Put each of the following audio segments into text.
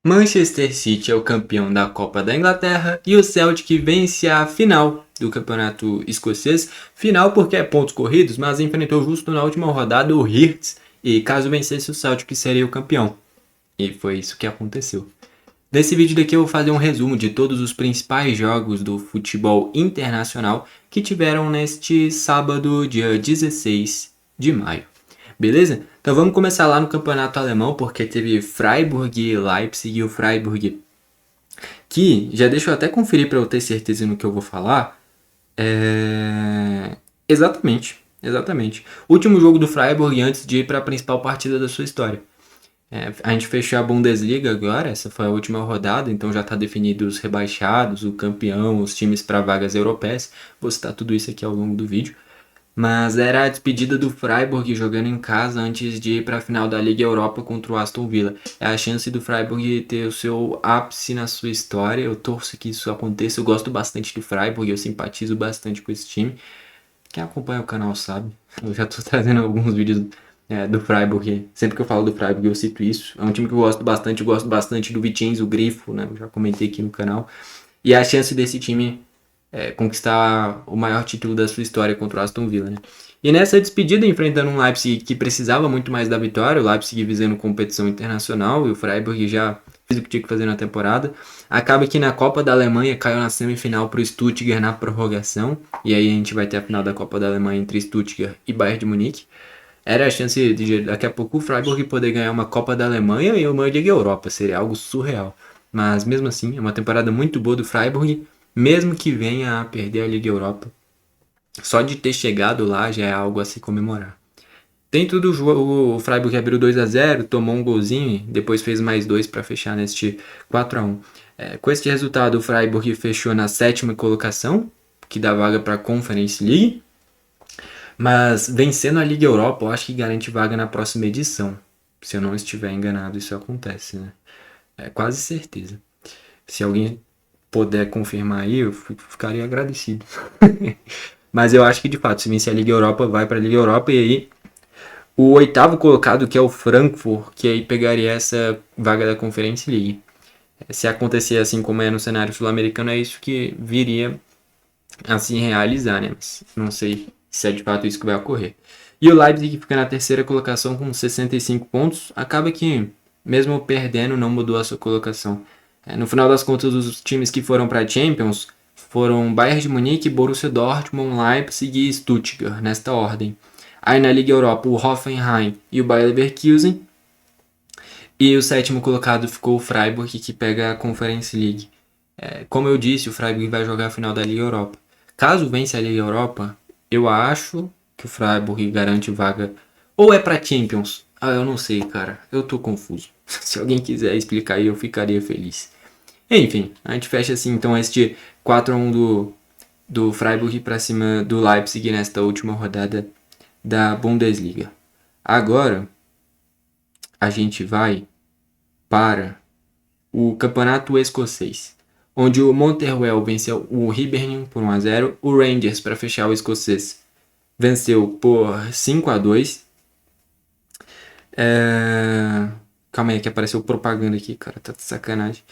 Manchester City é o campeão da Copa da Inglaterra e o Celtic vence a final do campeonato escocês. Final porque é pontos corridos, mas enfrentou justo na última rodada o Hearts e caso vencesse o Celtic seria o campeão. E foi isso que aconteceu. Nesse vídeo daqui eu vou fazer um resumo de todos os principais jogos do futebol internacional que tiveram neste sábado, dia 16 de maio. Beleza? Então vamos começar lá no campeonato alemão, porque teve Freiburg e Leipzig, e o Freiburg, que já deixa eu até conferir para eu ter certeza no que eu vou falar. Exatamente. Último jogo do Freiburg antes de ir para a principal partida da sua história. A gente fechou a Bundesliga agora, essa foi a última rodada, então já está definido os rebaixados, o campeão, os times para vagas europeias. Vou citar tudo isso aqui ao longo do vídeo. Mas era a despedida do Freiburg jogando em casa antes de ir para a final da Liga Europa contra o Aston Villa. É a chance do Freiburg ter o seu ápice na sua história. Eu torço que isso aconteça. Eu gosto bastante do Freiburg, eu simpatizo bastante com esse time. Quem acompanha o canal sabe. Eu já estou trazendo alguns vídeos do Freiburg. Sempre que eu falo do Freiburg eu cito isso. É um time que eu gosto bastante do Vicenzo, o Grifo, né? Eu já comentei aqui no canal. E a chance desse time conquistar o maior título da sua história contra o Aston Villa, né? E nessa despedida, enfrentando um Leipzig que precisava muito mais da vitória, o Leipzig visando competição internacional e o Freiburg já fez o que tinha que fazer na temporada, acaba que na Copa da Alemanha caiu na semifinal para o Stuttgart na prorrogação, e aí a gente vai ter a final da Copa da Alemanha entre Stuttgart e Bayern de Munique. Era a chance de daqui a pouco o Freiburg poder ganhar uma Copa da Alemanha e uma Liga Europa, seria algo surreal. Mas mesmo assim, é uma temporada muito boa do Freiburg, mesmo que venha a perder a Liga Europa. Só de ter chegado lá já é algo a se comemorar. Dentro do jogo, o Freiburg abriu 2-0, tomou um golzinho e depois fez mais 2 para fechar neste 4-1. Com este resultado, o Freiburg fechou na 7ª colocação, que dá vaga para a Conference League. Mas vencendo a Liga Europa, eu acho que garante vaga na próxima edição. Se eu não estiver enganado, isso acontece, né? É quase certeza. Se alguém puder confirmar aí, eu ficaria agradecido. Mas eu acho que de fato, se vencer a Liga Europa, vai para a Liga Europa e aí o 8º colocado, que é o Frankfurt, que aí pegaria essa vaga da Conference League. Se acontecer assim como é no cenário sul-americano, é isso que viria a se realizar, né? Mas não sei se é de fato isso que vai ocorrer. E o Leipzig, que fica na 3ª colocação com 65 pontos, acaba que, mesmo perdendo, não mudou a sua colocação. No final das contas, os times que foram para a Champions foram Bayern de Munique, Borussia Dortmund, Leipzig e Stuttgart, nesta ordem. Aí na Liga Europa, o Hoffenheim e o Bayer Leverkusen. E o 7º colocado ficou o Freiburg, que pega a Conference League. Como eu disse, o Freiburg vai jogar a final da Liga Europa. Caso vença a Liga Europa, eu acho que o Freiburg garante vaga. Ou é para Champions? Eu não sei, cara. Eu tô confuso. Se alguém quiser explicar aí, eu ficaria feliz. Enfim, a gente fecha assim então este 4-1 do Freiburg para cima do Leipzig nesta última rodada da Bundesliga. Agora a gente vai para o campeonato escocês, onde o Motherwell venceu o Hibernian por 1-0, o Rangers, para fechar o escocês, venceu por 5-2. Calma aí que apareceu propaganda aqui, cara, tá de sacanagem.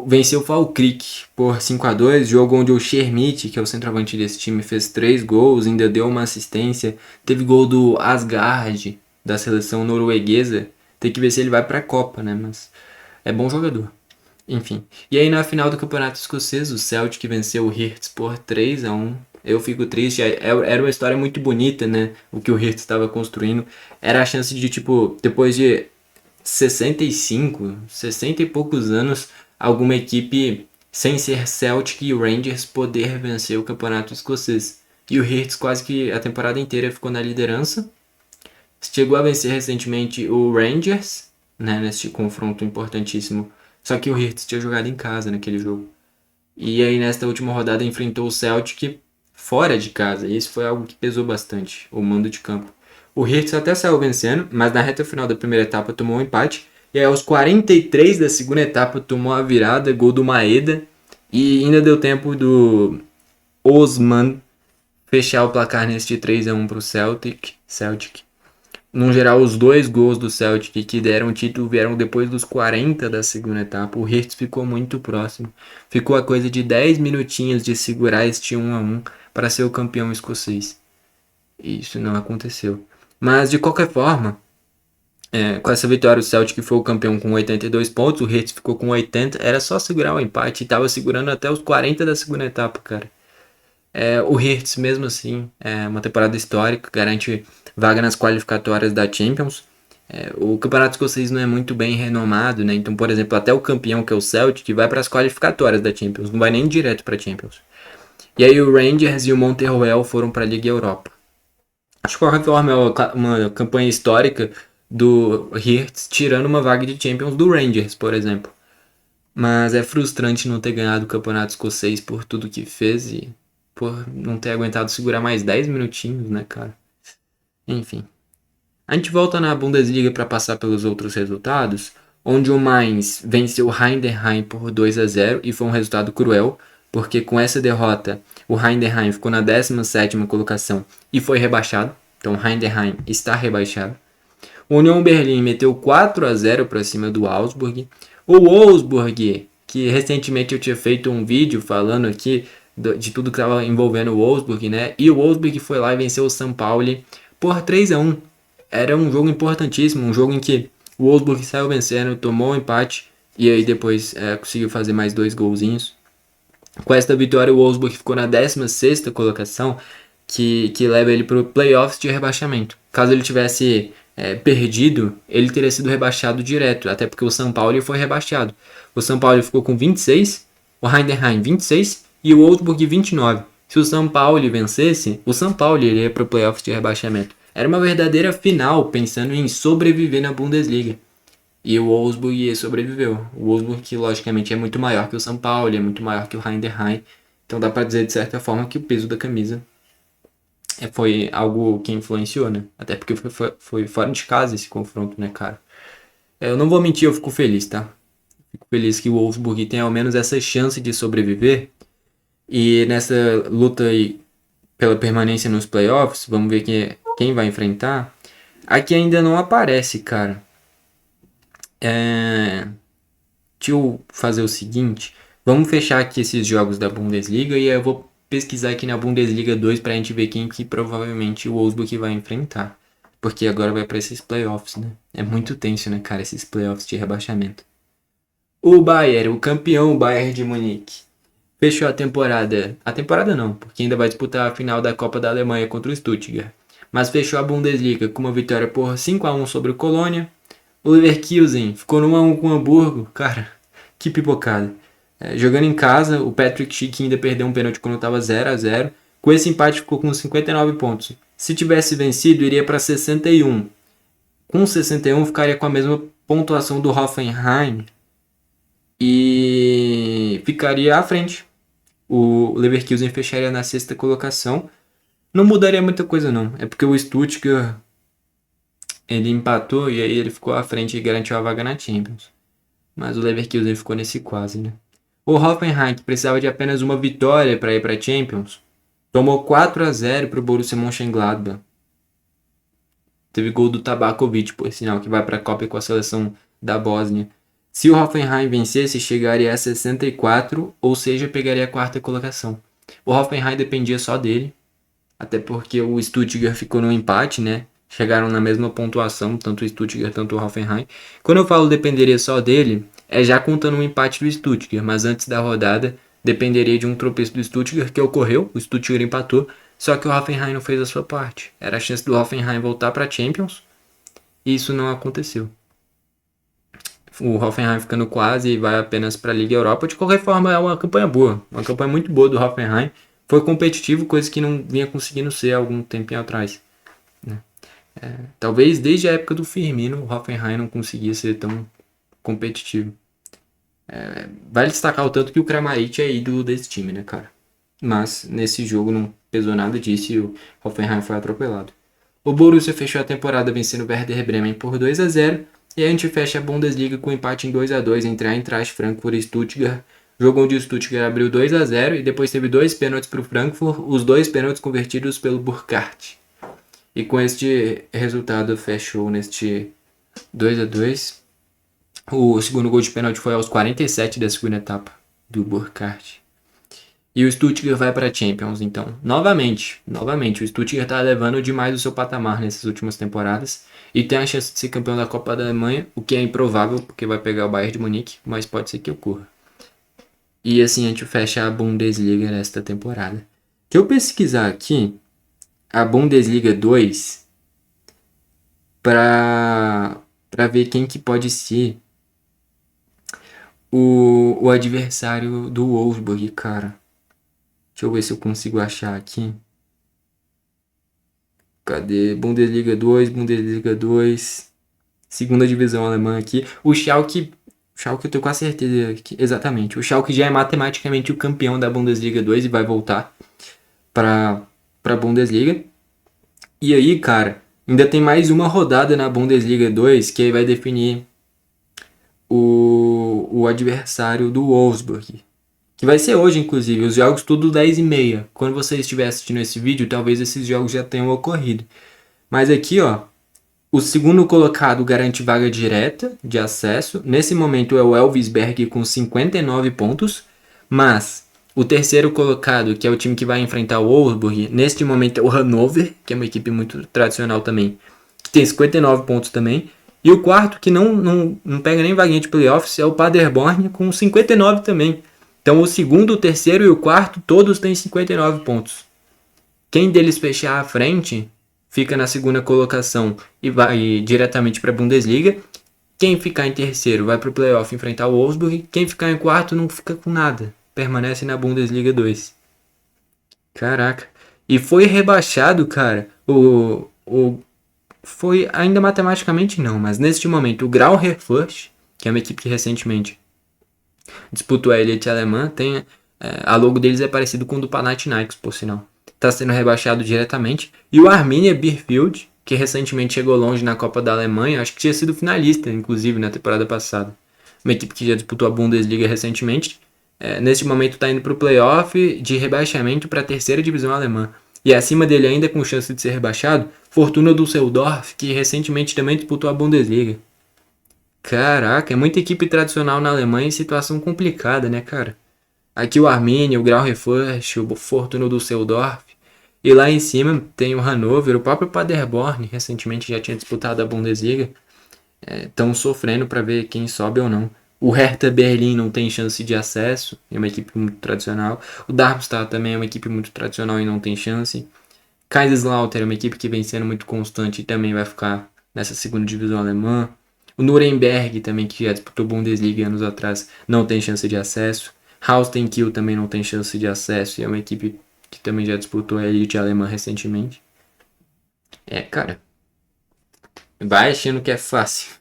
Venceu o Falkirk por 5-2, jogo onde o Shermit, que é o centroavante desse time, fez 3 gols, ainda deu uma assistência. Teve gol do Asgard, da seleção norueguesa. Tem que ver se ele vai pra Copa, né? Mas é bom jogador. Enfim. E aí na final do campeonato escocês, o Celtic venceu o Hearts por 3-1. Eu fico triste, era uma história muito bonita, né? O que o Hearts estava construindo. Era a chance de, tipo, depois de 60 e poucos anos, alguma equipe sem ser Celtic e Rangers poder vencer o campeonato escocês. E o Hearts quase que a temporada inteira ficou na liderança. Chegou a vencer recentemente o Rangers, né, neste confronto importantíssimo. Só que o Hearts tinha jogado em casa naquele jogo. E aí nesta última rodada enfrentou o Celtic fora de casa. E isso foi algo que pesou bastante, o mando de campo. O Hearts até saiu vencendo, mas na reta final da primeira etapa tomou um empate. E aí aos 43 da segunda etapa tomou a virada, gol do Maeda. E ainda deu tempo do Osman fechar o placar neste 3-1 para o Celtic. No geral, os dois gols do Celtic que deram o título vieram depois dos 40 da segunda etapa. O Hertz ficou muito próximo. Ficou a coisa de 10 minutinhos de segurar este 1-1 para ser o campeão escocês. E isso não aconteceu. Mas, de qualquer forma, com essa vitória o Celtic foi o campeão com 82 pontos, o Hertz ficou com 80. Era só segurar o empate e estava segurando até os 40 da segunda etapa, cara. O Hertz, mesmo assim, é uma temporada histórica, garante vaga nas qualificatórias da Champions. O campeonato escocês não é muito bem renomado, né? Então, por exemplo, até o campeão, que é o Celtic, vai para as qualificatórias da Champions, não vai nem direto para a Champions. E aí o Rangers e o Motherwell foram para a Liga Europa. Acho que de qualquer forma é uma campanha histórica do Hertz, tirando uma vaga de Champions do Rangers, por exemplo. Mas é frustrante não ter ganhado o campeonato escocês por tudo que fez e por não ter aguentado segurar mais 10 minutinhos, né, cara? Enfim. A gente volta na Bundesliga para passar pelos outros resultados, onde o Mainz venceu o Heidenheim por 2-0 e foi um resultado cruel, porque com essa derrota o Heidenheim ficou na 17ª colocação e foi rebaixado. Então o Heidenheim está rebaixado. O Union Berlin meteu 4-0 para cima do Augsburg. O Wolfsburg, que recentemente eu tinha feito um vídeo falando aqui de tudo que estava envolvendo o Wolfsburg, né? E o Wolfsburg foi lá e venceu o São Paulo por 3-1. Era um jogo importantíssimo, um jogo em que o Wolfsburg saiu vencendo, tomou um empate e aí depois conseguiu fazer mais 2 golzinhos. Com esta vitória o Wolfsburg ficou na 16ª colocação, que leva ele para o playoffs de rebaixamento. Caso ele tivesse perdido, ele teria sido rebaixado direto, até porque o São Paulo foi rebaixado. O São Paulo ficou com 26, o Heidenheim 26 e o Wolfsburg 29. Se o São Paulo vencesse, o São Paulo iria para o playoffs de rebaixamento. Era uma verdadeira final, pensando em sobreviver na Bundesliga. E o Wolfsburg sobreviveu. O Wolfsburg, que logicamente é muito maior que o São Paulo, é muito maior que o Heidenheim. Então dá para dizer de certa forma que o peso da camisa foi algo que influenciou, né? Até porque foi fora de casa esse confronto, né, cara? Eu não vou mentir, eu fico feliz, tá? Fico feliz que o Wolfsburg tenha ao menos essa chance de sobreviver. E nessa luta aí pela permanência nos playoffs, vamos ver quem vai enfrentar. Aqui ainda não aparece, cara. Deixa eu fazer o seguinte. Vamos fechar aqui esses jogos da Bundesliga e aí eu vou pesquisar aqui na Bundesliga 2 pra gente ver quem que provavelmente o Wolfsburg vai enfrentar. Porque agora vai pra esses playoffs, né? É muito tenso, né, cara, esses playoffs de rebaixamento. O Bayern, o campeão Bayern de Munique, fechou a temporada. A temporada não, porque ainda vai disputar a final da Copa da Alemanha contra o Stuttgart. Mas fechou a Bundesliga com uma vitória por 5-1 sobre o Colônia. O Leverkusen ficou no 1-1 com o Hamburgo. Cara, que pipocada. Jogando em casa, o Patrick Schick ainda perdeu um pênalti quando estava 0-0. Com esse empate ficou com 59 pontos. Se tivesse vencido, iria para 61. Com 61 ficaria com a mesma pontuação do Hoffenheim e ficaria à frente. O Leverkusen fecharia na 6ª colocação. Não mudaria muita coisa não. É porque o Stuttgart ele empatou e aí ele ficou à frente e garantiu a vaga na Champions. Mas o Leverkusen ficou nesse quase, né? O Hoffenheim, que precisava de apenas uma vitória para ir para a Champions, tomou 4-0 para o Borussia Mönchengladbach. Teve gol do Tabakovic, por sinal, que vai para a Copa com a seleção da Bósnia. Se o Hoffenheim vencesse, chegaria a 64, ou seja, pegaria a 4ª colocação. O Hoffenheim dependia só dele, até porque o Stuttgart ficou no empate, né? Chegaram na mesma pontuação, tanto o Stuttgart quanto o Hoffenheim. Quando eu falo dependeria só dele, é já contando um empate do Stuttgart, mas antes da rodada dependeria de um tropeço do Stuttgart que ocorreu, o Stuttgart empatou, só que o Hoffenheim não fez a sua parte. Era a chance do Hoffenheim voltar para a Champions e isso não aconteceu. O Hoffenheim ficando quase e vai apenas para a Liga Europa. De qualquer forma, é uma campanha boa, uma campanha muito boa do Hoffenheim. Foi competitivo, coisa que não vinha conseguindo ser há algum tempinho atrás. Talvez desde a época do Firmino o Hoffenheim não conseguia ser tão competitivo. Vale destacar o tanto que o Kramaric é ídolo desse time, né, cara? Mas nesse jogo não pesou nada disso e o Hoffenheim foi atropelado. O Borussia fechou a temporada vencendo o Werder Bremen por 2-0 e a gente fecha a Bundesliga com um empate em 2-2 entre a Eintracht Frankfurt e Stuttgart. Jogo onde o Stuttgart abriu 2-0 e depois teve 2 pênaltis para o Frankfurt, os 2 pênaltis convertidos pelo Burkhardt. E com este resultado fechou neste 2-2. O segundo gol de pênalti foi aos 47 da segunda etapa do Burkhardt. E o Stuttgart vai para a Champions, então. Novamente, o Stuttgart está levando demais o seu patamar nessas últimas temporadas e tem a chance de ser campeão da Copa da Alemanha, o que é improvável porque vai pegar o Bayern de Munique, mas pode ser que ocorra. E assim a gente fecha a Bundesliga nesta temporada. Se eu pesquisar aqui a Bundesliga 2 para ver quem que pode ser o adversário do Wolfsburg, cara. Deixa eu ver se eu consigo achar aqui. Cadê? Bundesliga 2. Segunda divisão alemã aqui. O Schalke eu tenho quase certeza que exatamente. O Schalke já é matematicamente o campeão da Bundesliga 2 e vai voltar para a Bundesliga. E aí, cara, ainda tem mais uma rodada na Bundesliga 2 que aí vai definir o adversário do Wolfsburg. Que vai ser hoje, inclusive. Os jogos tudo 10h30. Quando você estiver assistindo esse vídeo, talvez esses jogos já tenham ocorrido. Mas aqui, ó, o segundo colocado garante vaga direta de acesso. Nesse momento é o Elversberg com 59 pontos. Mas o terceiro colocado, que é o time que vai enfrentar o Wolfsburg, neste momento é o Hannover, que é uma equipe muito tradicional também, que tem 59 pontos também. E o quarto, que não pega nem vaguinha de playoffs, é o Paderborn com 59 também. Então o segundo, o terceiro e o quarto, todos têm 59 pontos. Quem deles fechar à frente fica na segunda colocação e vai diretamente para a Bundesliga. Quem ficar em terceiro vai para o playoff enfrentar o Wolfsburg. Quem ficar em quarto não fica com nada. Permanece na Bundesliga 2. Caraca. E foi rebaixado, cara. Foi ainda matematicamente não, mas neste momento o Grau Herfurt, que é uma equipe que recentemente disputou a elite alemã, a logo deles é parecido com o do Panathinaikos, por sinal. Está sendo rebaixado diretamente. E o Arminia Bielefeld, que recentemente chegou longe na Copa da Alemanha, acho que tinha sido finalista, inclusive, na temporada passada. Uma equipe que já disputou a Bundesliga recentemente. Neste momento está indo para o playoff de rebaixamento para a terceira divisão alemã. E acima dele ainda com chance de ser rebaixado, Fortuna Düsseldorf, que recentemente também disputou a Bundesliga. Caraca, é muita equipe tradicional na Alemanha em situação complicada, né, cara? Aqui o Arminia, o Grau Herfurt, o Fortuna Düsseldorf. E lá em cima tem o Hannover, o próprio Paderborn, recentemente já tinha disputado a Bundesliga. Estão sofrendo para ver quem sobe ou não. O Hertha Berlim não tem chance de acesso, é uma equipe muito tradicional. O Darmstadt também é uma equipe muito tradicional e não tem chance. Kaiserslautern é uma equipe que vem sendo muito constante e também vai ficar nessa segunda divisão alemã. O Nuremberg também, que já disputou Bundesliga anos atrás, não tem chance de acesso. Holstein Kiel também não tem chance de acesso e é uma equipe que também já disputou a elite alemã recentemente. Cara, vai achando que é fácil.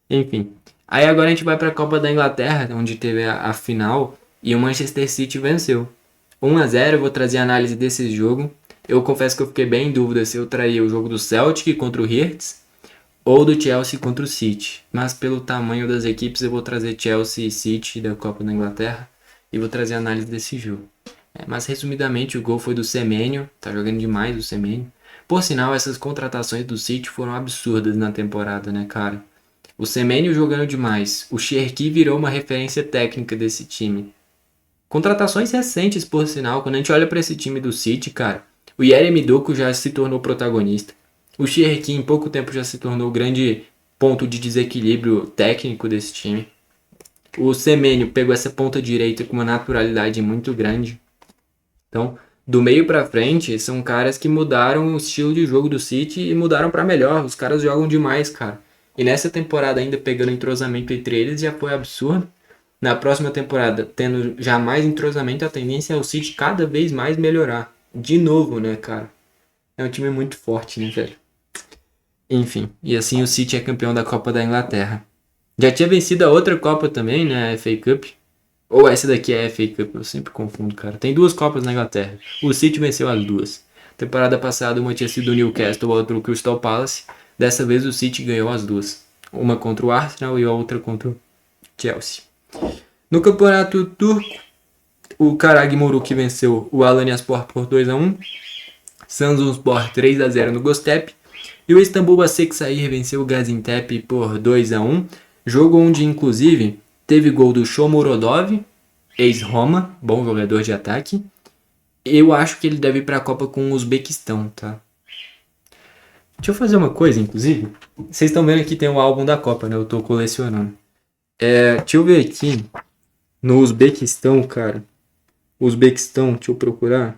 Enfim. Aí agora a gente vai para a Copa da Inglaterra, onde teve a final e o Manchester City venceu. 1-0, eu vou trazer a análise desse jogo. Eu confesso que eu fiquei bem em dúvida se eu traria o jogo do Celtic contra o Hearts ou do Chelsea contra o City. Mas pelo tamanho das equipes eu vou trazer Chelsea e City da Copa da Inglaterra e vou trazer a análise desse jogo. Mas resumidamente o gol foi do Semenyo, tá jogando demais o Semenyo. Por sinal, essas contratações do City foram absurdas na temporada, né, cara? O Semenyo jogando demais, o Cherki virou uma referência técnica desse time. Contratações recentes, por sinal, quando a gente olha para esse time do City, cara, o Yeremy Doku já se tornou protagonista. O Cherki em pouco tempo já se tornou o grande ponto de desequilíbrio técnico desse time. O Semenyo pegou essa ponta direita com uma naturalidade muito grande. Então, do meio pra frente, são caras que mudaram o estilo de jogo do City e mudaram pra melhor. Os caras jogam demais, cara. E nessa temporada ainda pegando entrosamento entre eles já foi absurdo. Na próxima temporada, tendo já mais entrosamento, a tendência é o City cada vez mais melhorar. De novo, né, cara? É um time muito forte, né, velho? Enfim, e assim o City é campeão da Copa da Inglaterra. Já tinha vencido a outra Copa também, né, a FA Cup. Ou essa daqui é a FA Cup, eu sempre confundo, cara. Tem duas Copas na Inglaterra. O City venceu as duas. Temporada passada uma tinha sido o Newcastle, a outra o Crystal Palace. Dessa vez o City ganhou as duas. Uma contra o Arsenal e a outra contra o Chelsea. No campeonato turco, o Karagümrük venceu o Alanyaspor por 2-1. Samsunspor 3-0 no Göztepe. E o Istambul Başakşehir venceu o Gaziantep por 2-1. Jogo onde, inclusive, teve gol do Shomurodov, ex-Roma, bom jogador de ataque. Eu acho que ele deve ir para a Copa com o Uzbequistão, tá? Deixa eu fazer uma coisa, inclusive. Vocês estão vendo aqui tem o álbum da Copa, né? Eu tô colecionando. Deixa eu ver aqui. No Uzbequistão, cara. Uzbequistão, deixa eu procurar.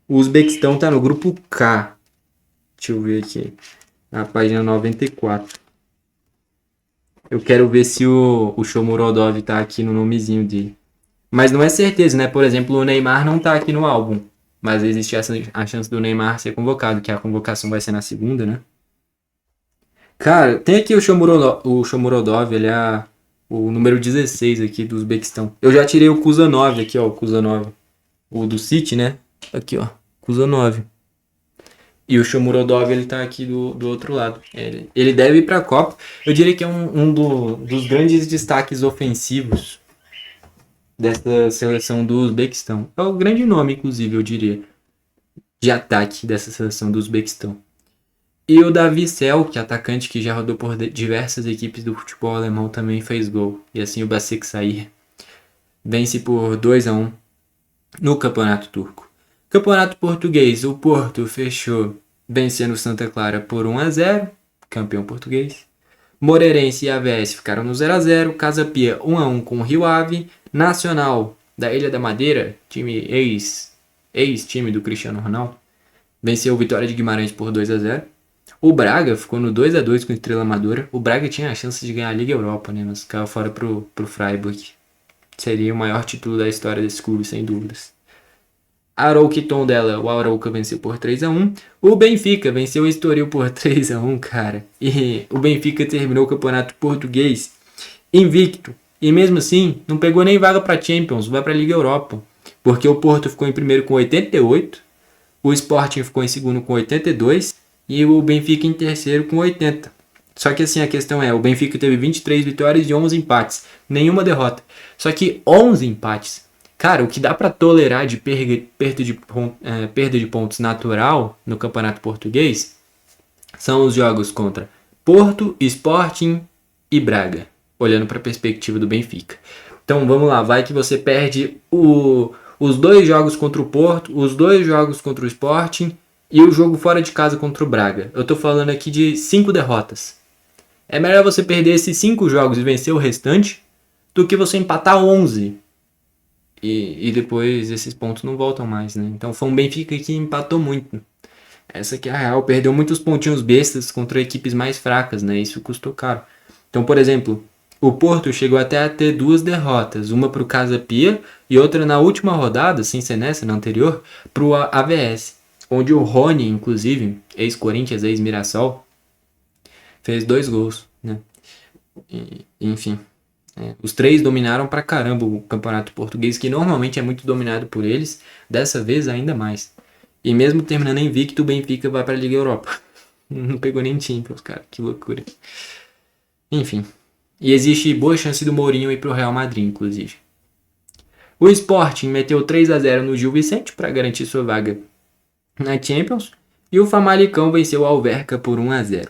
O Uzbequistão tá no grupo K. Deixa eu ver aqui. Na página 94. Eu quero ver se o Shomurodov tá aqui no nomezinho dele. Mas não é certeza, né? Por exemplo, o Neymar não tá aqui no álbum. Mas existe a chance do Neymar ser convocado, que a convocação vai ser na segunda, né? Cara, tem aqui o Shomurodov, ele é o número 16 aqui do Uzbequistão. Eu já tirei o Kuzanov aqui, ó, o Kuzanov. O do City, né? Aqui, ó, Kuzanov. E o Shomurodov, ele tá aqui do outro lado. Ele deve ir pra Copa. Eu diria que é dos grandes destaques ofensivos dessa seleção do Uzbequistão. É o grande nome, inclusive, eu diria, de ataque dessa seleção do Uzbequistão. E o Davi Sel, que é atacante que já rodou por diversas equipes do futebol alemão, também fez gol. E assim o Başakşehir vence por 2-1 no Campeonato Turco. Campeonato Português, o Porto fechou vencendo o Santa Clara por 1-0, campeão português. Moreirense e AVS ficaram no 0-0, Casa Pia 1-1 com o Rio Ave, Nacional da Ilha da Madeira, time ex-time do Cristiano Ronaldo, venceu o Vitória de Guimarães por 2-0. O Braga ficou no 2-2 com a Estrela Amadora. O Braga tinha a chance de ganhar a Liga Europa, né? Mas caiu fora pro Freiburg. Seria o maior título da história desse clube, sem dúvidas. Arouca e Tondela, o Arouca venceu por 3-1. O Benfica venceu o Estoril por 3-1, cara. E o Benfica terminou o campeonato português invicto. E mesmo assim, não pegou nem vaga para Champions, vai para a Liga Europa. Porque o Porto ficou em primeiro com 88, o Sporting ficou em segundo com 82 e o Benfica em terceiro com 80. Só que assim, a questão é, o Benfica teve 23 vitórias e 11 empates, nenhuma derrota. Só que 11 empates. Cara, o que dá para tolerar de perda de pontos natural no Campeonato Português são os jogos contra Porto, Sporting e Braga, olhando para a perspectiva do Benfica. Então vamos lá, vai que você perde os 2 jogos contra o Porto, os 2 jogos contra o Sporting e o jogo fora de casa contra o Braga. Eu tô falando aqui de 5 derrotas. É melhor você perder esses 5 jogos e vencer o restante do que você empatar 11 e depois esses pontos não voltam mais, né? Então foi um Benfica que empatou muito. Essa que é a real, perdeu muitos pontinhos bestas contra equipes mais fracas, né? Isso custou caro. Então, por exemplo, o Porto chegou até a ter 2 derrotas, uma pro Casa Pia e outra na última rodada, sem ser nessa, na anterior, pro AVS, onde o Rony, inclusive, ex-Corinthians, ex-Mirassol, fez 2 gols, né? Enfim, os 3 dominaram pra caramba o campeonato português, que normalmente é muito dominado por eles, dessa vez ainda mais. E mesmo terminando invicto, o Benfica vai pra Liga Europa. Não pegou nem Champions, cara, que loucura. Enfim, e existe boa chance do Mourinho ir pro Real Madrid, inclusive. O Sporting meteu 3-0 no Gil Vicente para garantir sua vaga na Champions. E o Famalicão venceu o Alverca por 1-0. Deixa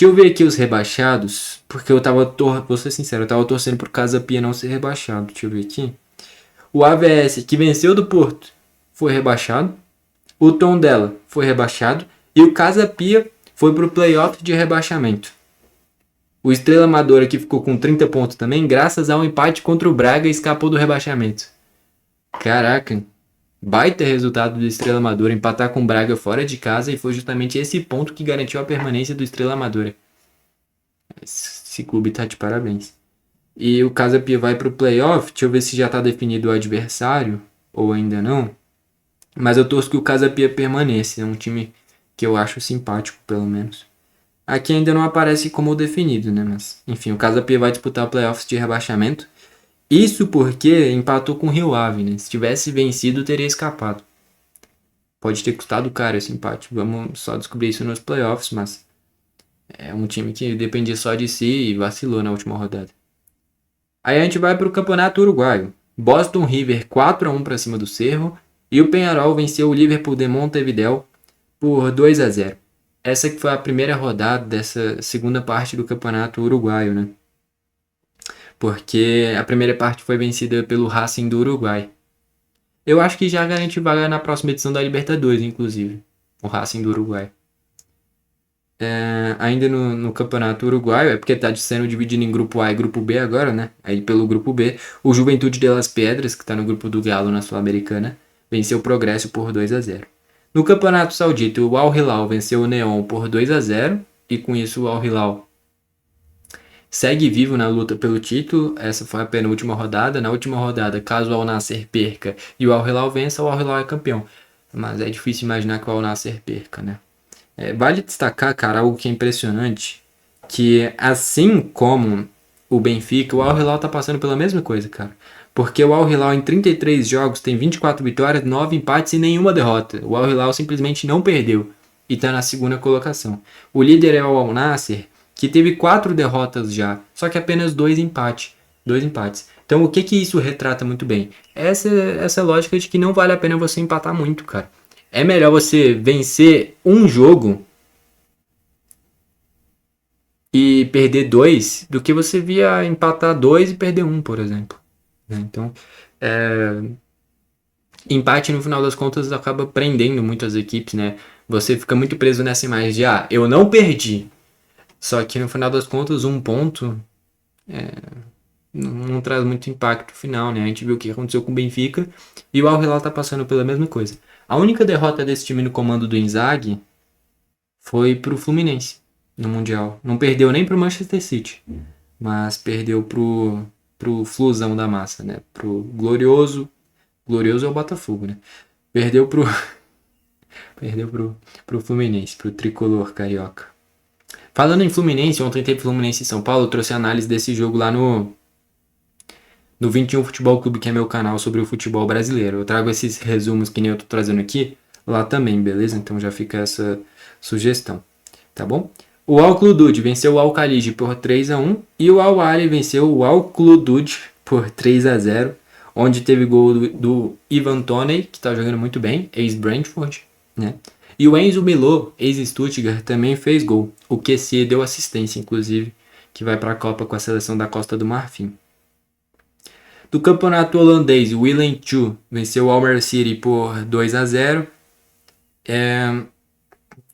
eu ver aqui os rebaixados, porque vou ser sincero, eu tava torcendo pro Casa Pia não ser rebaixado. Deixa eu ver aqui. O AVS, que venceu do Porto, foi rebaixado. O Tondela foi rebaixado. E o Casa Pia foi pro playoff de rebaixamento. O Estrela Amadora, que ficou com 30 pontos também, graças ao empate contra o Braga, escapou do rebaixamento. Caraca, baita resultado do Estrela Amadora, empatar com o Braga fora de casa, e foi justamente esse ponto que garantiu a permanência do Estrela Amadora. Esse clube tá de parabéns. E o Casa Pia vai pro playoff, deixa eu ver se já tá definido o adversário, ou ainda não. Mas eu torço que o Casa Pia permaneça, é um time que eu acho simpático, pelo menos. Aqui ainda não aparece como definido, né? Mas, enfim, o Casa Pia vai disputar playoffs de rebaixamento. Isso porque empatou com o Rio Ave, né? Se tivesse vencido, teria escapado. Pode ter custado caro esse empate. Vamos só descobrir isso nos playoffs, mas é um time que dependia só de si e vacilou na última rodada. Aí a gente vai para o Campeonato Uruguaio. Boston River 4-1 para cima do Cerro E o Peñarol venceu o Liverpool de Montevideo por 2-0. Essa que foi a primeira rodada dessa segunda parte do campeonato uruguaio, né? Porque a primeira parte foi vencida pelo Racing do Uruguai. Eu acho que já garante vaga na próxima edição da Libertadores, inclusive. O Racing do Uruguai. Ainda no campeonato uruguaio, é porque tá sendo dividido em grupo A e grupo B agora, né? Aí pelo grupo B, o Juventude de Las Pedras, que tá no grupo do Galo na Sul-Americana, venceu o Progresso por 2-0. No campeonato saudita, o Al Hilal venceu o Neon por 2-0, e com isso o Al Hilal segue vivo na luta pelo título. Essa foi a penúltima rodada. Na última rodada, caso o Al Nassr perca e o Al Hilal vença, o Al Hilal é campeão. Mas é difícil imaginar que o Al Nassr perca, né? Vale destacar, cara, algo que é impressionante, que assim como o Benfica, o Al Hilal tá passando pela mesma coisa, cara. Porque o Al Hilal em 33 jogos tem 24 vitórias, 9 empates e nenhuma derrota. O Al Hilal simplesmente não perdeu e tá na segunda colocação. O líder é o Al Nassr, que teve 4 derrotas já, só que apenas 2 empates. Então o que isso retrata muito bem? Essa lógica de que não vale a pena você empatar muito, cara. É melhor você vencer um jogo e perder 2 do que você via empatar 2 e perder um, por exemplo. Então, empate no final das contas acaba prendendo muito as equipes, né? Você fica muito preso nessa imagem de, eu não perdi. Só que no final das contas, um ponto não traz muito impacto final, né? A gente viu o que aconteceu com o Benfica e o Al Hilal tá passando pela mesma coisa. A única derrota desse time no comando do Inzaghi foi pro Fluminense no Mundial. Não perdeu nem pro Manchester City, mas perdeu pro Flusão da massa, né? Pro glorioso é o Botafogo, né? Perdeu pro Fluminense, pro tricolor carioca. Falando em Fluminense, ontem teve Fluminense e São Paulo, eu trouxe análise desse jogo lá no 21 Futebol Clube, que é meu canal sobre o futebol brasileiro. Eu trago esses resumos que nem eu tô trazendo aqui, lá também, beleza? Então já fica essa sugestão, tá bom? O Al-Khulud venceu o Al-Khalid por 3-1 e o Al-Ahly venceu o Al-Khulud por 3-0, onde teve gol do Ivan Toney, que tá jogando muito bem, ex-Brentford, né? E o Enzo Milot, ex-Stuttgart, também fez gol. O QC deu assistência, inclusive, que vai para a Copa com a seleção da Costa do Marfim. Do campeonato holandês, o Willem II venceu o Almer City por 2-0. Deixa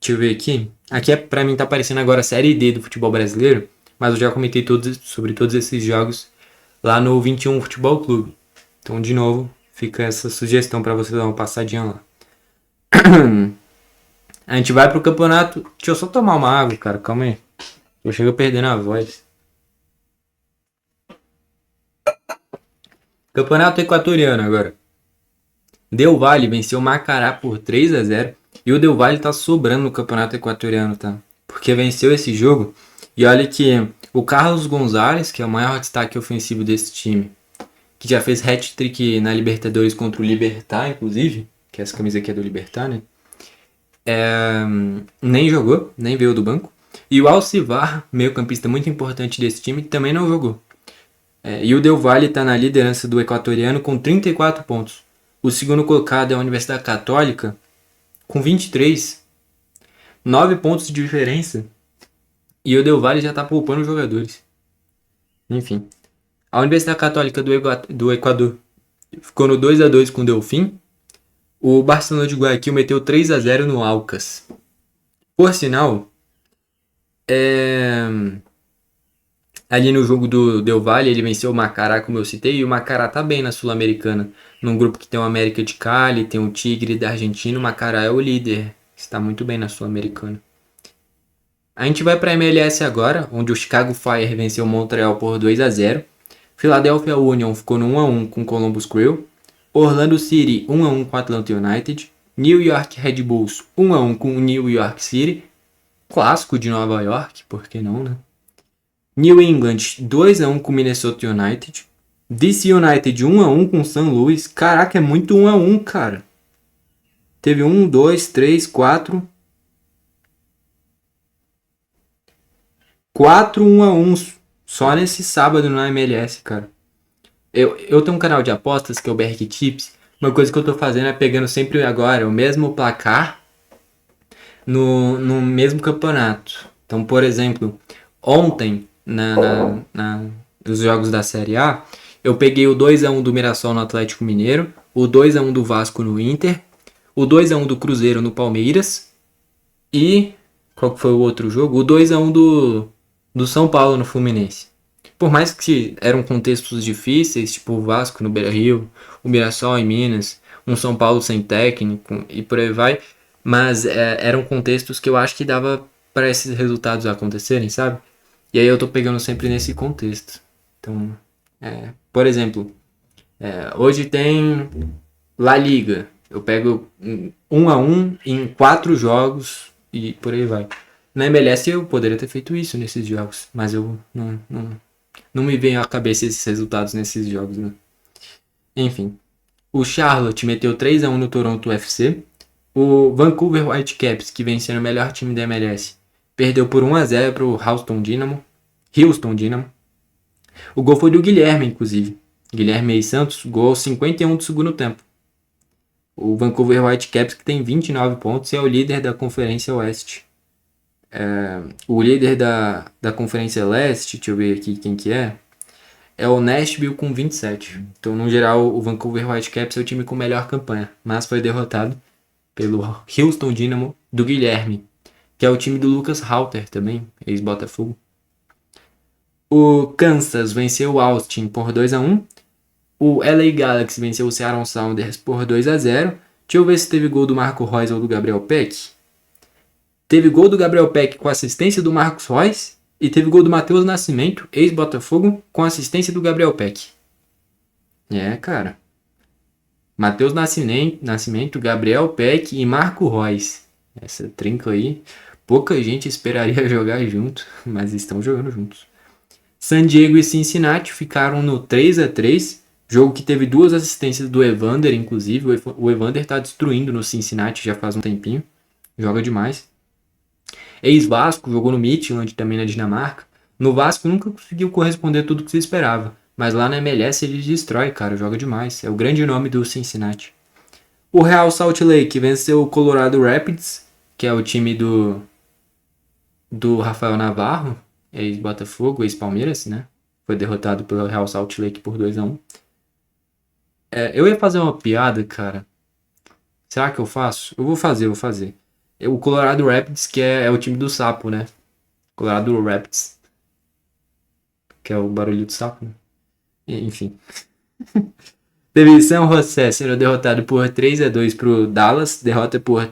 eu ver aqui. Aqui para mim tá aparecendo agora a Série D do futebol brasileiro, mas eu já comentei sobre todos esses jogos lá no 21 Futebol Clube. Então, de novo, fica essa sugestão para você dar uma passadinha lá. A gente vai pro campeonato. Deixa eu só tomar uma água, cara. Calma aí. Eu chego perdendo a voz. Campeonato equatoriano agora. Del Valle venceu o Macará por 3-0. E o Del Valle tá sobrando no campeonato equatoriano, tá? Porque venceu esse jogo. E olha que o Carlos Gonzalez, que é o maior destaque ofensivo desse time, que já fez hat-trick na Libertadores contra o Libertad, inclusive, que essa camisa aqui é do Libertad, né? Nem jogou, nem veio do banco. E o Alcivar, meio campista muito importante desse time, também não jogou. E o Del Valle está na liderança do equatoriano com 34 pontos. O segundo colocado é a Universidade Católica com 23. 9 pontos de diferença. E o Del Valle já está poupando os jogadores. Enfim. A Universidade Católica do Equador ficou no 2-2 com o Delfim. O Barcelona de Guayaquil meteu 3-0 no Alcas. Por sinal, ali no jogo do Del Valle, ele venceu o Macará, como eu citei, e o Macará tá bem na Sul-Americana. Num grupo que tem o América de Cali, tem o Tigre da Argentina, o Macará é o líder. Está muito bem na Sul-Americana. A gente vai para a MLS agora, onde o Chicago Fire venceu o Montreal por 2-0. Philadelphia Union ficou no 1-1 com o Columbus Crew. Orlando City 1-1 com o Atlanta United. New York Red Bulls 1-1 com o New York City. Clássico de Nova York, por que não, né? New England 2-1 com o Minnesota United. DC United 1-1 com o St. Louis. Caraca, é muito 1-1, cara. Teve 1, 2, 3, 4. 4 1-1 só nesse sábado na MLS, cara. Eu tenho um canal de apostas que é o BRK Tips. Uma coisa que eu tô fazendo é pegando sempre agora o mesmo placar no mesmo campeonato. Então, por exemplo, ontem, nos jogos da Série A, eu peguei o 2-1 do Mirassol no Atlético Mineiro, o 2-1 do Vasco no Inter, o 2-1 do Cruzeiro no Palmeiras e... qual que foi o outro jogo? O 2-1 do São Paulo no Fluminense. Por mais que eram contextos difíceis, tipo o Vasco no Beira-Rio, o Mirassol em Minas, um São Paulo sem técnico e por aí vai, mas eram contextos que eu acho que dava para esses resultados acontecerem, sabe? E aí eu tô pegando sempre nesse contexto. Então, por exemplo, hoje tem La Liga. Eu pego 1-1 em 4 jogos e por aí vai. Na MLS eu poderia ter feito isso nesses jogos, mas eu não me vem à cabeça esses resultados nesses jogos, né? Enfim, o Charlotte meteu 3-1 no Toronto FC. O Vancouver Whitecaps, que vem sendo o melhor time da MLS, perdeu por 1-0 pro Houston Dynamo. O gol foi do Guilherme, inclusive. Guilherme e Santos, gol aos 51 do segundo tempo. O Vancouver Whitecaps, que tem 29 pontos, é o líder da Conferência Oeste. O líder da Conferência Leste, deixa eu ver aqui quem que é o Nashville com 27. Então, no geral, o Vancouver Whitecaps é o time com melhor campanha, mas foi derrotado pelo Houston Dynamo do Guilherme, que é o time do Lucas Halter também, ex-Botafogo. O Kansas venceu o Austin por 2-1. O LA Galaxy venceu o Seattle Sounders por 2-0. Deixa eu ver se teve gol do Marco Reus ou do Gabriel Peck. Teve gol do Gabriel Peck com assistência do Marcos Reus e teve gol do Matheus Nascimento, ex-Botafogo, com assistência do Gabriel Peck. Cara. Matheus Nascimento, Gabriel Peck e Marco Reus. Essa trinca aí, pouca gente esperaria jogar junto, mas estão jogando juntos. San Diego e Cincinnati ficaram no 3-3, jogo que teve 2 assistências do Evander, inclusive. O Evander tá destruindo no Cincinnati já faz um tempinho, joga demais. Ex-Vasco, jogou no Midtjylland também na Dinamarca. No Vasco nunca conseguiu corresponder tudo que se esperava, mas lá na MLS ele destrói, cara, joga demais. É o grande nome do Cincinnati. O Real Salt Lake venceu o Colorado Rapids, que é o time do Rafael Navarro, ex-Botafogo, ex-Palmeiras, né? Foi derrotado pelo Real Salt Lake por 2-1. Eu ia fazer uma piada, cara. Será que eu faço? Eu vou fazer. O Colorado Rapids, que é o time do sapo, né? Colorado Rapids. Que é o barulho do sapo, né? Enfim. Teve San José sendo derrotado por 3-2 pro Dallas. Derrota por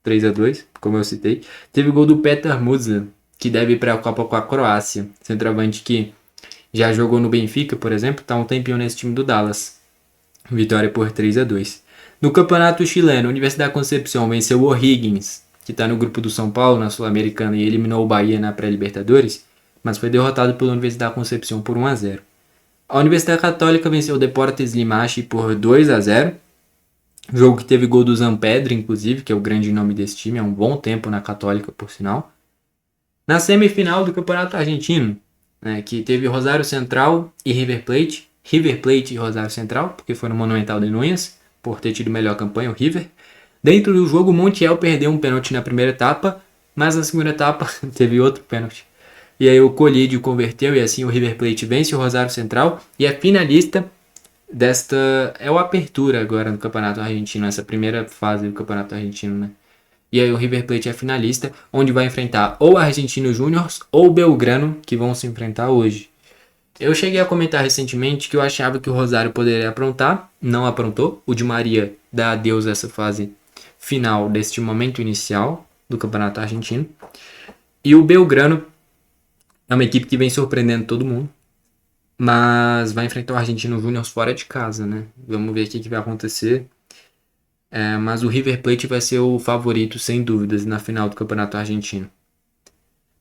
3-2, como eu citei. Teve o gol do Petar Musa, que deve ir para a Copa com a Croácia. Centroavante que já jogou no Benfica, por exemplo, tá um tempinho nesse time do Dallas. Vitória por 3-2. No campeonato chileno, a Universidade Concepción venceu o O'Higgins, que está no grupo do São Paulo, na Sul-Americana, e eliminou o Bahia na pré-Libertadores, mas foi derrotado pela Universidade Concepción por 1-0. A Universidade Católica venceu o Deportes Limache por 2-0, jogo que teve gol do Zampedri, inclusive, que é o grande nome desse time, há um bom tempo na Católica, por sinal. Na semifinal do Campeonato Argentino, né, que teve Rosário Central e River Plate e Rosário Central, porque foi no Monumental de Núñez, por ter tido melhor campanha, o River. Dentro do jogo, o Montiel perdeu um pênalti na primeira etapa, mas na segunda etapa teve outro pênalti. E aí o Colídio converteu e assim o River Plate vence o Rosário Central e é finalista desta... É o Apertura agora no Campeonato Argentino, essa primeira fase do Campeonato Argentino, né? E aí o River Plate é finalista, onde vai enfrentar ou o Argentino Júnior ou o Belgrano, que vão se enfrentar hoje. Eu cheguei a comentar recentemente que eu achava que o Rosário poderia aprontar, não aprontou. O Di Maria dá adeus a essa fase final deste momento inicial do Campeonato Argentino. E o Belgrano é uma equipe que vem surpreendendo todo mundo, mas vai enfrentar o Argentino Júnior fora de casa, né? Vamos ver o que vai acontecer. Mas o River Plate vai ser o favorito, sem dúvidas, na final do Campeonato Argentino.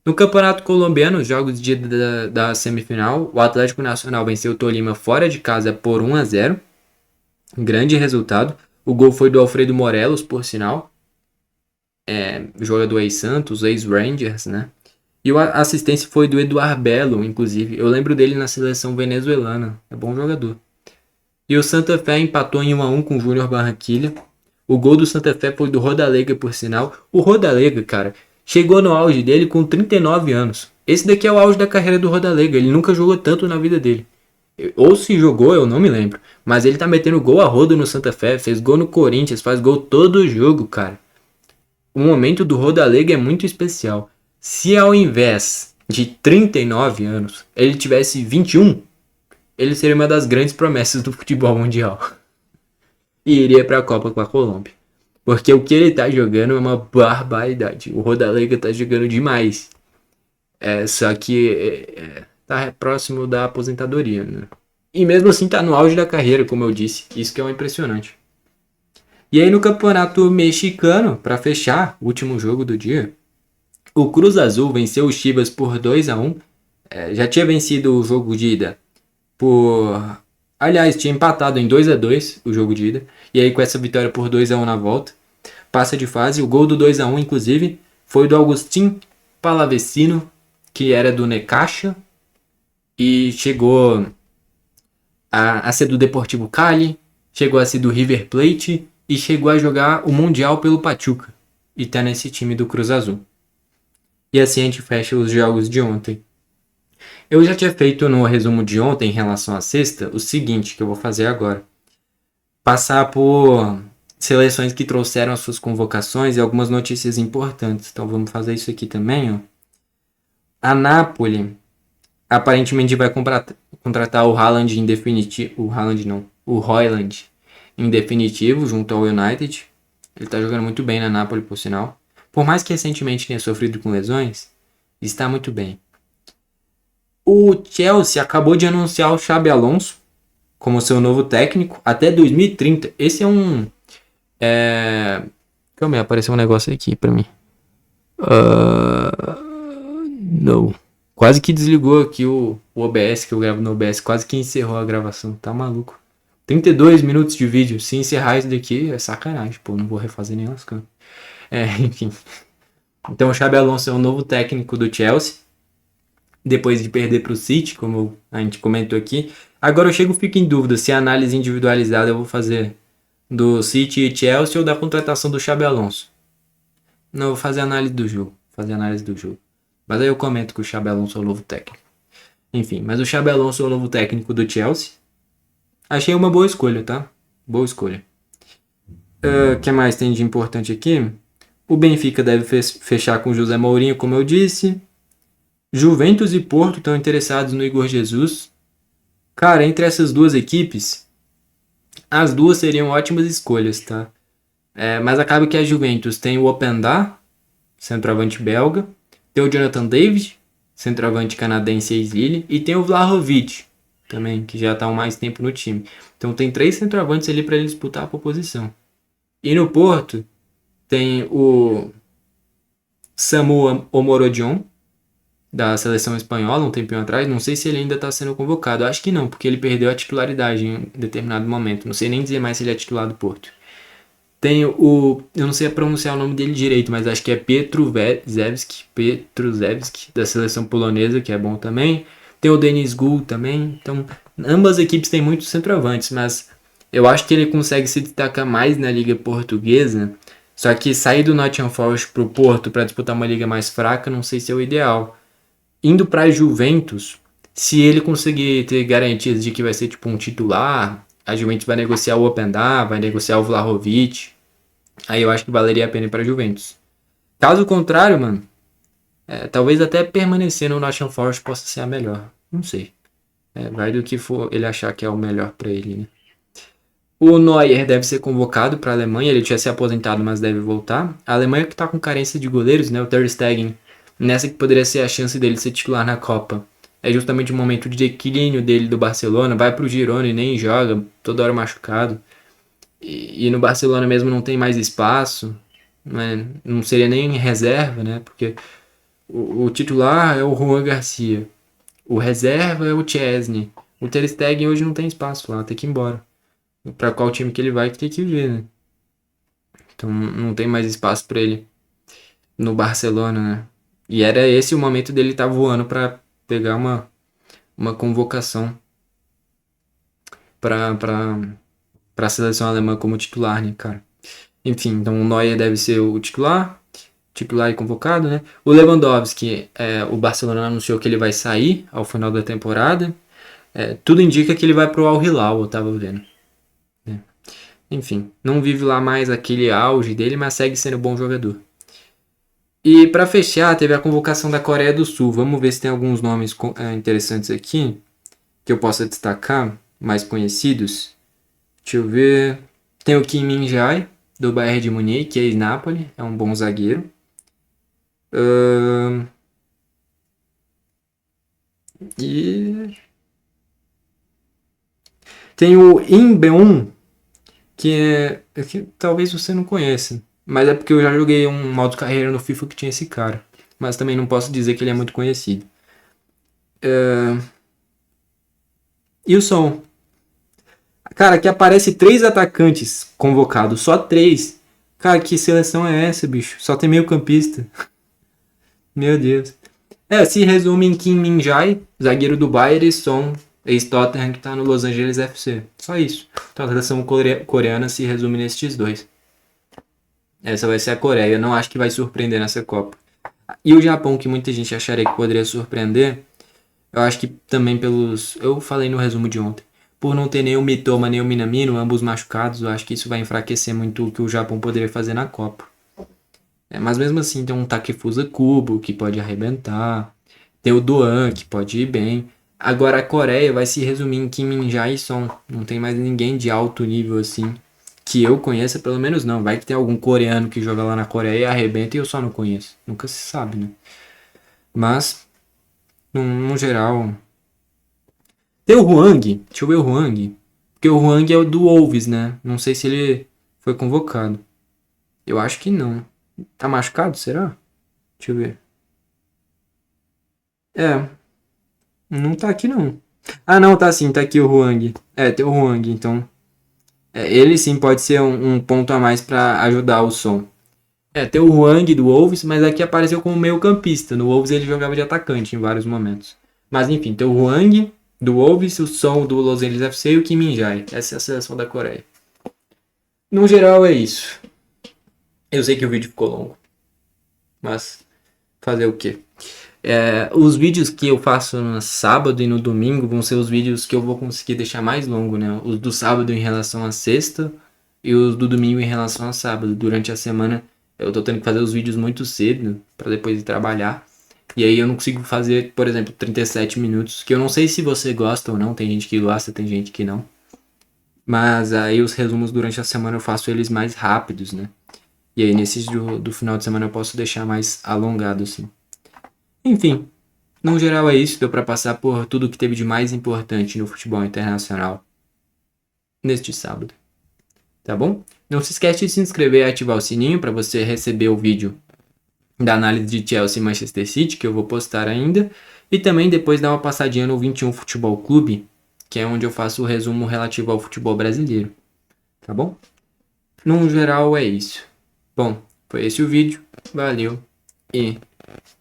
No Campeonato Colombiano, os jogos de da semifinal, o Atlético Nacional venceu o Tolima fora de casa por 1-0. Grande resultado. O gol foi do Alfredo Morelos, por sinal. Jogador ex-Santos, ex-Rangers, né? E a assistência foi do Eduardo Belo, inclusive. Eu lembro dele na seleção venezuelana. É bom jogador. E o Santa Fé empatou em 1-1 com o Júnior Barranquilla. O gol do Santa Fé foi do Rodalega, por sinal. O Rodalega, cara, chegou no auge dele com 39 anos. Esse daqui é o auge da carreira do Rodalega. Ele nunca jogou tanto na vida dele. Ou se jogou, eu não me lembro. Mas ele tá metendo gol a rodo no Santa Fé. Fez gol no Corinthians, faz gol todo jogo, cara. O momento do Rodalega é muito especial. Se ao invés de 39 anos ele tivesse 21, ele seria uma das grandes promessas do futebol mundial. E iria para a Copa com a Colômbia. Porque o que ele tá jogando é uma barbaridade. O Rodalega tá jogando demais. Só que tá próximo da aposentadoria, né? E mesmo assim tá no auge da carreira, como eu disse. Isso que é um impressionante. E aí no campeonato mexicano, para fechar o último jogo do dia, o Cruz Azul venceu o Chivas por 2-1. Já tinha vencido o jogo de ida por... Aliás, tinha empatado em 2-2 o jogo de ida. E aí com essa vitória por 2-1 na volta, passa de fase. O gol do 2-1, inclusive, foi do Agustín Palavecino, que era do Necaxa. E chegou a ser do Deportivo Cali, chegou a ser do River Plate e chegou a jogar o Mundial pelo Pachuca. E tá nesse time do Cruz Azul. E assim a gente fecha os jogos de ontem. Eu já tinha feito no resumo de ontem em relação à sexta o seguinte que eu vou fazer agora. Passar por seleções que trouxeram as suas convocações e algumas notícias importantes. Então vamos fazer isso aqui também, ó. A Napoli aparentemente vai contratar o Haaland em definitivo. O Haaland não. O Højlund em definitivo junto ao United. Ele tá jogando muito bem na Napoli, por sinal. Por mais que recentemente tenha sofrido com lesões, está muito bem. O Chelsea acabou de anunciar o Xabi Alonso como seu novo técnico até 2030. Esse é um... Calma aí, apareceu um negócio aqui pra mim. Não. Quase que desligou aqui o OBS, que eu gravo no OBS. Quase que encerrou a gravação. Tá maluco. 32 minutos de vídeo. Se encerrar isso daqui é sacanagem. Pô, não vou refazer nem lascando. Enfim. Então o Xabi Alonso é o novo técnico do Chelsea. Depois de perder pro City, como a gente comentou aqui. Agora eu fico em dúvida se a análise individualizada eu vou fazer do City e Chelsea ou da contratação do Xabi Alonso. Não, eu vou fazer análise do jogo. Mas aí eu comento que o Xabi Alonso é o novo técnico. Enfim, mas o Xabi Alonso é o novo técnico do Chelsea. Achei uma boa escolha, tá? Boa escolha. O que mais tem de importante aqui? O Benfica deve fechar com o José Mourinho, como eu disse. Juventus e Porto estão interessados no Igor Jesus. Cara, entre essas duas equipes, as duas seriam ótimas escolhas, tá? Mas acaba que a Juventus tem o Openda, centroavante belga, tem o Jonathan David, centroavante canadense ex-Lille, e tem o Vlahovic, também, que já está há mais tempo no time. Então tem 3 centroavantes ali para ele disputar a posição. E no Porto tem o Samu Omorodion, da seleção espanhola um tempinho atrás. Não sei se ele ainda está sendo convocado. Acho que não, porque ele perdeu a titularidade em determinado momento. Não sei nem dizer mais se ele é titular do Porto. Tem eu não sei pronunciar o nome dele direito, mas acho que é Petruzewski, da seleção polonesa, que é bom também. Tem o Denis Gul também. Então, ambas equipes têm muitos centroavantes, mas eu acho que ele consegue se destacar mais na liga portuguesa. Só que sair do Nottingham Forest pro Porto para disputar uma liga mais fraca, não sei se é o ideal. Indo para Juventus, se ele conseguir ter garantias de que vai ser tipo um titular, a Juventus vai negociar o Openda, vai negociar o Vlahovic. Aí eu acho que valeria a pena ir para Juventus. Caso contrário, mano, talvez até permanecer no Nottingham Forest possa ser a melhor. Não sei. Vai do que for ele achar que é o melhor para ele, né? O Neuer deve ser convocado para a Alemanha. Ele tinha se aposentado, mas deve voltar. A Alemanha que tá com carência de goleiros, né? O Ter Stegen, nessa que poderia ser a chance dele ser titular na Copa. É justamente o momento de declínio dele do Barcelona. Vai pro Girona e nem joga, toda hora machucado. E no Barcelona mesmo não tem mais espaço. Não seria nem reserva, né? Porque o titular é o Juan Garcia. O reserva é o Chesney. O Ter Stegen hoje não tem espaço lá, tem que ir embora. Pra qual time que ele vai que tem que ver, né? Então não tem mais espaço pra ele no Barcelona, né? E era esse o momento dele estar voando pra pegar uma convocação pra seleção alemã como titular, né, cara? Enfim, então o Neuer deve ser o titular e convocado, né? O Lewandowski, o Barcelona anunciou que ele vai sair ao final da temporada. Tudo indica que ele vai pro Al Hilal, eu tava vendo. Né? Enfim, não vive lá mais aquele auge dele, mas segue sendo um bom jogador. E para fechar, teve a convocação da Coreia do Sul. Vamos ver se tem alguns nomes interessantes aqui que eu possa destacar, mais conhecidos. Deixa eu ver. Tem o Kim Min-jae, do Bayern de Munique, ex-Napoli, é um bom zagueiro. E tem o Im Beum, que talvez você não conheça, mas é porque eu já joguei um modo carreira no FIFA que tinha esse cara, mas também não posso dizer que ele é muito conhecido. E o Son, cara, que aparece 3 atacantes convocados, só 3. Cara, que seleção é essa, bicho? Só tem meio campista. Meu Deus. Se resume em Kim Min-jae, zagueiro do Bayern, e Son, ex-Tottenham, que tá no Los Angeles FC. Só isso. Então a seleção coreana se resume nestes dois. Essa vai ser a Coreia. Eu não acho que vai surpreender nessa Copa. E o Japão, que muita gente acharia que poderia surpreender, eu acho que também pelos... Eu falei no resumo de ontem. Por não ter nem o Mitoma nem o Minamino, ambos machucados, eu acho que isso vai enfraquecer muito o que o Japão poderia fazer na Copa. Mas mesmo assim tem um Takefusa Kubo, que pode arrebentar. Tem o Doan, que pode ir bem. Agora a Coreia vai se resumir em Kim Min-jae e Son. Não tem mais ninguém de alto nível assim. Que eu conheça, pelo menos não. Vai que tem algum coreano que joga lá na Coreia e arrebenta e eu só não conheço. Nunca se sabe, né? Mas, no geral... Tem o Hwang. Deixa eu ver o Hwang. Porque o Hwang é o do Wolves, né? Não sei se ele foi convocado. Eu acho que não. Tá machucado, será? Deixa eu ver. É, não tá aqui não. Ah, não, tá sim, tá aqui o Hwang. Tem o Hwang, então. Ele sim pode ser um ponto a mais pra ajudar o Som. Tem o Hwang do Wolves, mas aqui apareceu como meio campista. No Wolves ele jogava de atacante em vários momentos. Mas enfim, tem o Hwang do Wolves, o Son do Los Angeles FC e o Kim Min-jae. Essa é a seleção da Coreia. No geral é isso. Eu sei que o vídeo ficou longo, mas fazer o quê? Os vídeos que eu faço no sábado e no domingo vão ser os vídeos que eu vou conseguir deixar mais longo, né? Os do sábado em relação à sexta e os do domingo em relação a sábado. Durante a semana eu tô tendo que fazer os vídeos muito cedo para depois ir trabalhar. E aí eu não consigo fazer, por exemplo, 37 minutos, que eu não sei se você gosta ou não, tem gente que gosta, tem gente que não. Mas aí os resumos durante a semana eu faço eles mais rápidos, né? E aí nesses do final de semana eu posso deixar mais alongado, assim. Enfim, no geral é isso, deu para passar por tudo que teve de mais importante no futebol internacional neste sábado, tá bom? Não se esquece de se inscrever e ativar o sininho para você receber o vídeo da análise de Chelsea e Manchester City, que eu vou postar ainda, e também depois dar uma passadinha no 21 Futebol Clube, que é onde eu faço o resumo relativo ao futebol brasileiro, tá bom? No geral é isso. Bom, foi esse o vídeo, valeu e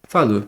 falou!